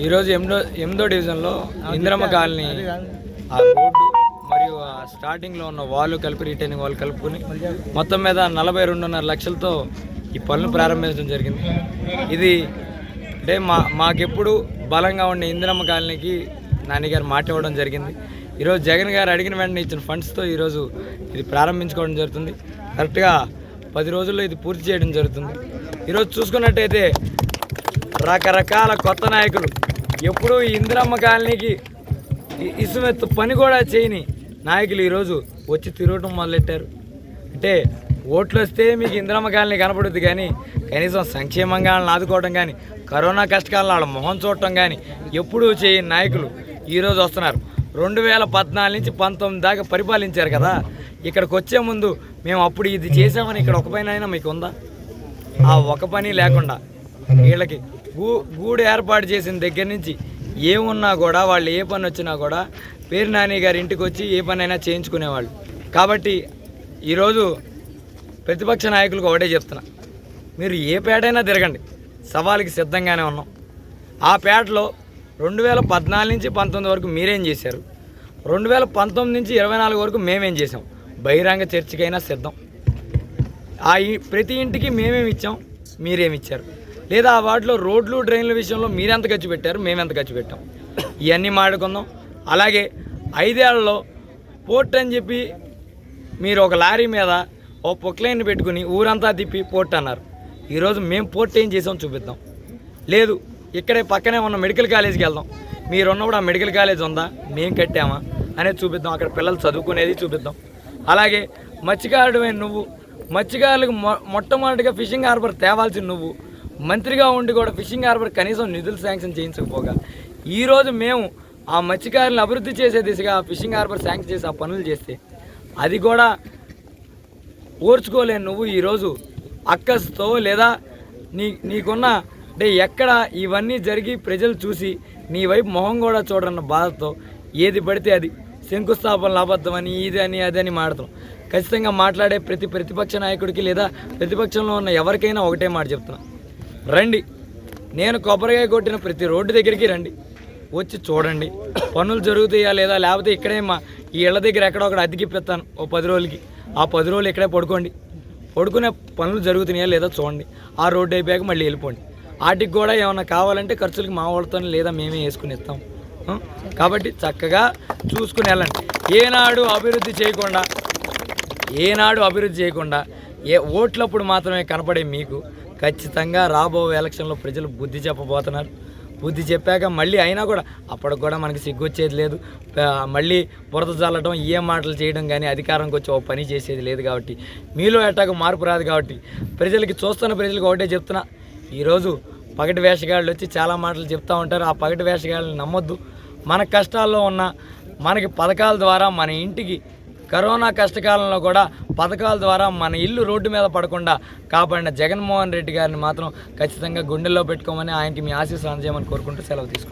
ఈరోజు ఎనిమిదో డివిజన్లో ఇందిరమ్మ కాలనీ ఆ రోడ్డు మరియు ఆ స్టార్టింగ్లో ఉన్న వాళ్ళు కలిపి రిటైనింగ్ వాళ్ళు కలుపుకొని మొత్తం మీద 42.5 లక్షలతో ఈ పనులు ప్రారంభించడం జరిగింది. ఇది అంటే మాకెప్పుడు బలంగా ఉండే ఇందిరమ్మ కాలనీకి నాన్నగారు మాట ఇవ్వడం జరిగింది. ఈరోజు జగన్ గారు అడిగిన వెంటనే ఇచ్చిన ఫండ్స్తో ఈరోజు ఇది ప్రారంభించుకోవడం జరుగుతుంది. కరెక్ట్గా 10 రోజుల్లో ఇది పూర్తి చేయడం జరుగుతుంది. ఈరోజు చూసుకున్నట్టయితే రకరకాల కొత్త నాయకులు ఎప్పుడూ ఇందిరమ్మ కాలనీకి ఇసుమెత్తు పని కూడా చేయని నాయకులు ఈరోజు వచ్చి తిరగటం మొదలెట్టారు. అంటే ఓట్లు వస్తే మీకు ఇందిరమ్మ కాలనీ కనపడుద్ది, కానీ కనీసం సంక్షేమంగా ఆదుకోవడం కానీ కరోనా కష్టకాలంలో వాళ్ళ మొహం చూడటం కానీ ఎప్పుడూ చేయని నాయకులు ఈరోజు వస్తున్నారు. 2014 నుంచి 19 దాకా పరిపాలించారు కదా. ఇక్కడికి వచ్చే ముందు మేము అప్పుడు ఇది చేసామని ఇక్కడ ఒక పని అయినా మీకు ఉందా? ఆ ఒక పని లేకుండా వీళ్ళకి గూడు ఏర్పాటు చేసిన దగ్గర నుంచి ఏమున్నా కూడా వాళ్ళు ఏ పని వచ్చినా కూడా పేరు నాని గారి ఇంటికి వచ్చి ఏ పని అయినా చేయించుకునేవాళ్ళు. కాబట్టి ఈరోజు ప్రతిపక్ష నాయకులకు ఒకటే చెప్తున్నా, మీరు ఏ పేటైనా తిరగండి, సవాలుకి సిద్ధంగానే ఉన్నాం. ఆ పేటలో 2014 నుంచి 19 వరకు మీరేం చేశారు, 2019 నుంచి 24 వరకు మేమేం చేసాం, బహిరంగ చర్చకైనా సిద్ధం. ప్రతి ఇంటికి మేమేమి ఇచ్చాం, మీరేమి ఇచ్చారు, లేదా ఆ వాటిలో రోడ్లు డ్రైన్ల విషయంలో మీరెంత ఖర్చు పెట్టారు, మేమెంత ఖర్చు పెట్టాం, ఇవన్నీ మాట్లాడుకుందాం. అలాగే 5 ఏళ్లలో పోర్ట్ అని చెప్పి మీరు ఒక లారీ మీద ఓ పొక్లైన్ పెట్టుకుని ఊరంతా తిప్పి పోర్ట్ అన్నారు. ఈరోజు మేము పోర్ట్ ఏం చేసాం చూపిద్దాం. లేదు ఇక్కడే పక్కనే ఉన్న మెడికల్ కాలేజీకి వెళ్దాం, మీరున్నప్పుడు ఆ మెడికల్ కాలేజ్ ఉందా, మేము కట్టామా అనేది చూపిద్దాం. అక్కడ పిల్లలు చదువుకునేది చూపిద్దాం. అలాగే మత్స్యకారుడు నువ్వు, మత్స్యకారులకు మొట్టమొదటిగా ఫిషింగ్ హార్బర్ తేవాల్సిన నువ్వు, మంత్రిగా ఉండి కూడా ఫిషింగ్ హార్బర్ కనీసం నిధులు శాంక్షన్ చేయించకపోగా ఈరోజు మేము ఆ మత్స్యకారులను అభివృద్ధి చేసే దిశగా ఆ ఫిషింగ్ హార్బర్ శాంక్షన్ చేసి ఆ పనులు చేస్తే అది కూడా ఓర్చుకోలేని నువ్వు ఈరోజు అక్కస్తో లేదా నీకున్న అంటే ఎక్కడ ఇవన్నీ జరిగి ప్రజలు చూసి నీ వైపు మొహం కూడా చూడరన్న బాధతో ఏది పడితే అది శంకుస్థాపనలు అబద్ధమని ఇది అని అదని మాట్లాడుతున్నాం. ఖచ్చితంగా మాట్లాడే ప్రతిపక్ష నాయకుడికి లేదా ప్రతిపక్షంలో ఉన్న ఎవరికైనా ఒకటే మాట చెప్తున్నా, రండి, నేను కొబ్బరికాయ కొట్టిన ప్రతి రోడ్డు దగ్గరికి రండి, వచ్చి చూడండి పనులు జరుగుతాయా లేదా, లేకపోతే ఇక్కడే ఈ ఇళ్ళ దగ్గర ఎక్కడో ఒకటి అతికిప్పిస్తాను ఓ 10 రోజులకి, ఆ 10 రోజులు ఇక్కడే పడుకునే పనులు జరుగుతున్నాయా లేదా చూడండి. ఆ రోడ్డు అయిపోయాక మళ్ళీ వెళ్ళిపోండి. వాటికి కూడా ఏమన్నా కావాలంటే ఖర్చులకి మా వాళ్ళతో లేదా మేమే వేసుకుని ఇస్తాం. కాబట్టి చక్కగా చూసుకుని వెళ్ళండి. ఏనాడు అభివృద్ధి చేయకుండా ఓట్లప్పుడు మాత్రమే కనపడే మీకు ఖచ్చితంగా రాబోయే ఎలక్షన్లో ప్రజలు బుద్ధి చెప్పబోతున్నారు. బుద్ధి చెప్పాక మళ్ళీ అయినా కూడా అప్పటికి కూడా మనకి సిగ్గొచ్చేది లేదు, మళ్ళీ బురద చల్లడం ఏ మాటలు చేయడం కానీ అధికారంకి వచ్చి ఓ పని చేసేది లేదు. కాబట్టి మీలో ఎట్టాక మార్పు రాదు. కాబట్టి చూస్తున్న ప్రజలకు ఒకటే చెప్తున్నా, ఈరోజు పగటి వేషగాళ్ళు వచ్చి చాలా మాటలు చెప్తూ ఉంటారు. ఆ పగటి వేషగాళ్ళని నమ్మొద్దు. మన కష్టాల్లో ఉన్న మనకి పథకాల ద్వారా మన ఇంటికి కరోనా కష్టకాలంలో కూడా పథకాల ద్వారా మన ఇల్లు రోడ్డు మీద పడకుండా కాపాడిన జగన్మోహన్ రెడ్డి గారిని మాత్రం ఖచ్చితంగా గుండెల్లో పెట్టుకోమని, ఆయనకి మీ ఆశీస్సులు అందజేయమని కోరుకుంటూ సెలవు తీసుకుంటాం.